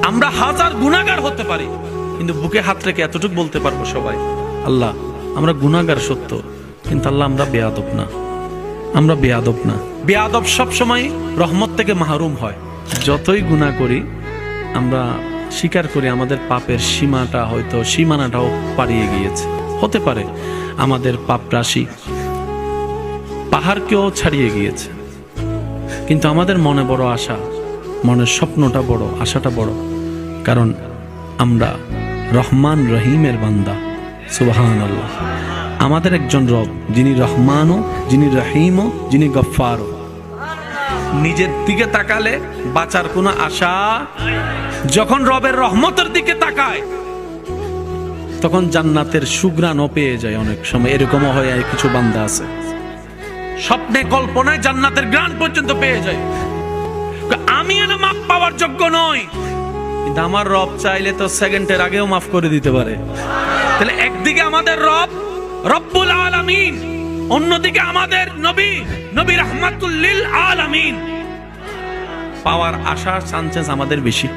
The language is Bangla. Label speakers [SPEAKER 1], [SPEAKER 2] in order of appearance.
[SPEAKER 1] আমরা হাজার গুনাহগার হতে পারি, কিন্তু বুকে হাত রেখে এতটুকু বলতে পারবো সবাই, আল্লাহ আমরা গুনাহগার সত্য, কিন্তু আল্লাহ আমরা বেয়াদব না, আমরা বেয়াদব না। বেয়াদব সব সময় রহমত থেকে মাহরুম হয়। যতই গুনাহ করি আমরা স্বীকার করি আমাদের পাপের সীমাটা হয়তো সীমানাটাও পাড়িয়ে গিয়েছে। হতে পারে আমাদের পাপ রাশি পাহাড়কেও ছাড়িয়ে গিয়েছে, কিন্তু আমাদের মনে বড় আশা, মনের স্বপ্নটা বড়, আশাটা বড়, কারণ আমরা রহমান রহিমের বান্দা। সুবহানাল্লাহ। আমাদের একজন রব, যিনি রহমানও, যিনি রহিমও, যিনি গফফারও। নিজের দিকে তাকালে বাঁচার কোনো আশা, যখন রবের রহমতের দিকে তাকায় তখন জান্নাতের সুঘ্রাণও পেয়ে যায়। অনেক সময় এরকমও হয়, কিছু বান্দা আছে স্বপ্নে কল্পনায় জান্নাতের ঘ্রাণ পর্যন্ত পেয়ে যায়। আমি এনে মাপ পাওয়ার যোগ্য নই, কিন্তু আমার রব চাইলে তো সেকেন্ডের আগেও মাফ করে দিতে পারে। তাহলে একদিকে আমাদের রব রব্বুল আলামিন, অন্যদিকে আমাদের নবী, নবী রাহমাতুল লিল আলামিন। পাওয়ার আশার চান্সেস আমাদের বেশি।